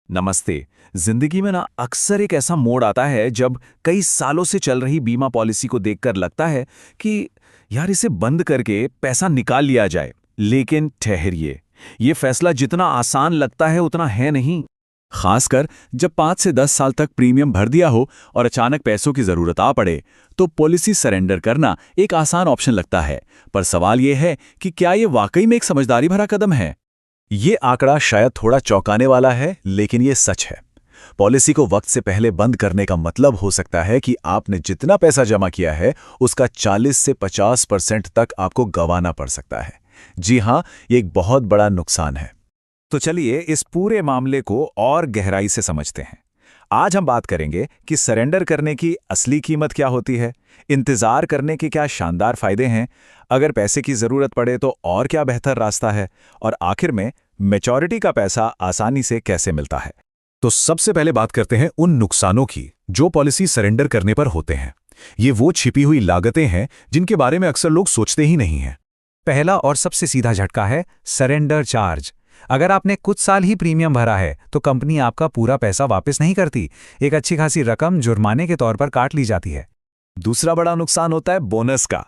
नमस्ते। जिंदगी में ना अक्सर एक ऐसा मोड़ आता है जब कई सालों से चल रही बीमा पॉलिसी को देखकर लगता है कि यार इसे बंद करके पैसा निकाल लिया जाए। लेकिन ठहरिए, ये फैसला जितना आसान लगता है उतना है नहीं। खासकर जब 5 से 10 साल तक प्रीमियम भर दिया हो और अचानक पैसों की जरूरत आ पड़े तो पॉलिसी सरेंडर करना एक आसान ऑप्शन लगता है। पर सवाल यह है कि क्या ये वाकई में एक समझदारी भरा कदम है। ये आंकड़ा शायद थोड़ा चौंकाने वाला है, लेकिन ये सच है। पॉलिसी को वक्त से पहले बंद करने का मतलब हो सकता है कि आपने जितना पैसा जमा किया है उसका 40 से 50% तक आपको गंवाना पड़ सकता है। जी हां, ये एक बहुत बड़ा नुकसान है। तो चलिए इस पूरे मामले को और गहराई से समझते हैं। आज हम बात करेंगे कि सरेंडर करने की असली कीमत क्या होती है, इंतजार करने के क्या शानदार फायदे हैं, अगर पैसे की जरूरत पड़े तो और क्या बेहतर रास्ता है, और आखिर में मैच्योरिटी का पैसा आसानी से कैसे मिलता है। तो सबसे पहले बात करते हैं उन नुकसानों की जो पॉलिसी सरेंडर करने पर होते हैं। ये वो छिपी हुई लागतें हैं जिनके बारे में अक्सर लोग सोचते ही नहीं हैं। पहला और सबसे सीधा झटका है सरेंडर चार्ज। अगर आपने कुछ साल ही प्रीमियम भरा है तो कंपनी आपका पूरा पैसा वापस नहीं करती, एक अच्छी खासी रकम जुर्माने के तौर पर काट ली जाती है। दूसरा बड़ा नुकसान होता है बोनस का।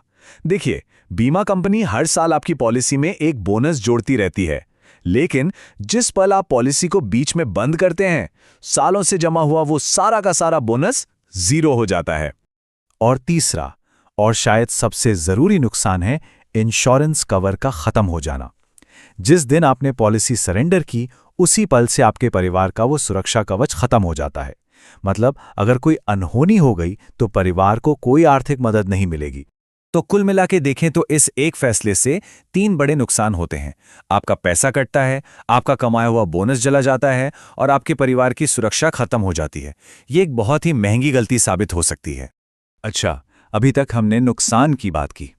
देखिए, बीमा कंपनी हर साल आपकी पॉलिसी में एक बोनस जोड़ती रहती है, लेकिन जिस पल आप पॉलिसी को बीच में बंद करते हैं, सालों से जमा हुआ वो सारा का सारा बोनस जीरो हो जाता है। और तीसरा और शायद सबसे जरूरी नुकसान है इंश्योरेंस कवर का खत्म हो जाना। जिस दिन आपने पॉलिसी सरेंडर की उसी पल से आपके परिवार का वो सुरक्षा कवच खत्म हो जाता है। मतलब अगर कोई अनहोनी हो गई तो परिवार को कोई आर्थिक मदद नहीं मिलेगी। तो कुल मिला के देखें तो इस एक फैसले से 3 बड़े नुकसान होते हैं। आपका पैसा कटता है, आपका कमाया हुआ बोनस जला जाता है और आपके परिवार की सुरक्षा खत्म हो जाती है। ये एक बहुत ही महंगी गलती साबित हो सकती है। अच्छा, अभी तक हमने नुकसान की बात की।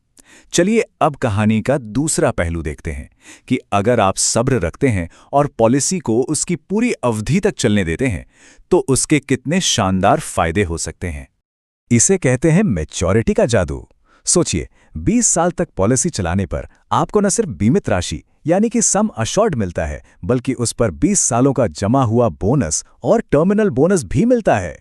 चलिए अब कहानी का दूसरा पहलू देखते हैं कि अगर आप सब्र रखते हैं और पॉलिसी को उसकी पूरी अवधि तक चलने देते हैं तो उसके कितने शानदार फायदे हो सकते हैं। इसे कहते हैं मैच्योरिटी का जादू। सोचिए, 20 साल तक पॉलिसी चलाने पर आपको न सिर्फ बीमित राशि यानी कि सम अश्योर्ड मिलता है, बल्कि उस पर 20 सालों का जमा हुआ बोनस और टर्मिनल बोनस भी मिलता है।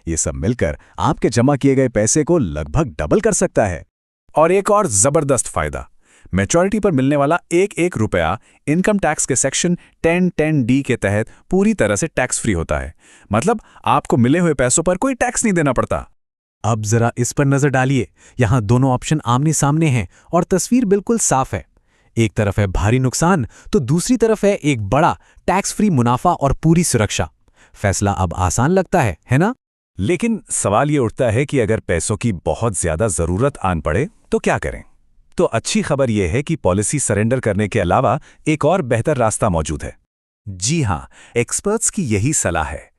ये सब मिलकर आपके जमा किए गए पैसे को लगभग डबल कर सकता है। और एक और जबरदस्त फायदा, मैच्योरिटी पर मिलने वाला एक रुपया इनकम टैक्स के सेक्शन 1010D के तहत पूरी तरह से टैक्स फ्री होता है। मतलब आपको मिले हुए पैसों पर कोई टैक्स नहीं देना पड़ता। अब जरा इस पर नजर डालिए। यहां दोनों ऑप्शन आमने सामने हैं और तस्वीर बिल्कुल साफ है। एक तरफ है भारी नुकसान तो दूसरी तरफ है एक बड़ा टैक्स फ्री मुनाफा और पूरी सुरक्षा। फैसला अब आसान लगता है ना? लेकिन सवाल ये उठता है कि अगर पैसों की बहुत ज्यादा जरूरत आन पड़े तो क्या करें। तो अच्छी खबर यह है कि पॉलिसी सरेंडर करने के अलावा एक और बेहतर रास्ता मौजूद है। जी हां, एक्सपर्ट्स की यही सलाह है।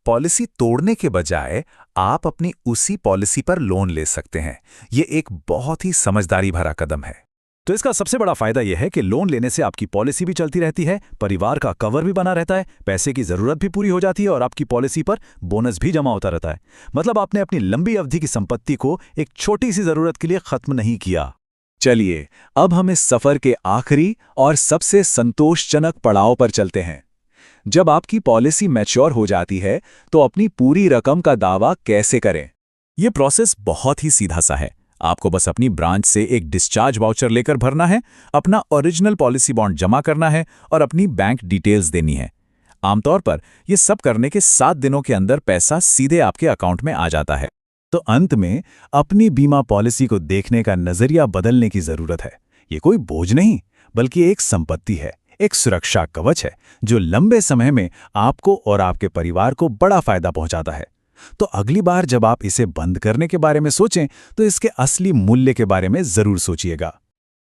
पॉलिसी तोड़ने के बजाय आप अपनी उसी पॉलिसी पर लोन ले सकते हैं। ये एक बहुत ही समझदारी भरा कदम है। तो इसका सबसे बड़ा फायदा यह है कि लोन लेने से आपकी पॉलिसी भी चलती रहती है, परिवार का कवर भी बना रहता है, पैसे की जरूरत भी पूरी हो जाती है और आपकी पॉलिसी पर बोनस भी जमा होता रहता है। मतलब आपने अपनी लंबी अवधि की संपत्ति को एक छोटी सी जरूरत के लिए खत्म नहीं किया। चलिए अब हम इस सफर के आखिरी और सबसे संतोषजनक पड़ाव पर चलते हैं। जब आपकी पॉलिसी मैच्योर हो जाती है तो अपनी पूरी रकम का दावा कैसे करें। यह प्रोसेस बहुत ही सीधा सा है। आपको बस अपनी ब्रांच से एक डिस्चार्ज वाउचर लेकर भरना है, अपना ओरिजिनल पॉलिसी बॉन्ड जमा करना है और अपनी बैंक डिटेल्स देनी है। आमतौर पर यह सब करने के 7 दिनों के अंदर पैसा सीधे आपके अकाउंट में आ जाता है। तो अंत में अपनी बीमा पॉलिसी को देखने का नजरिया बदलने की जरूरत है। ये कोई बोझ नहीं, बल्कि एक संपत्ति है, एक सुरक्षा कवच है जो लंबे समय में आपको और आपके परिवार को बड़ा फायदा पहुंचाता है। तो अगली बार जब आप इसे बंद करने के बारे में सोचें तो इसके असली मूल्य के बारे में जरूर सोचिएगा।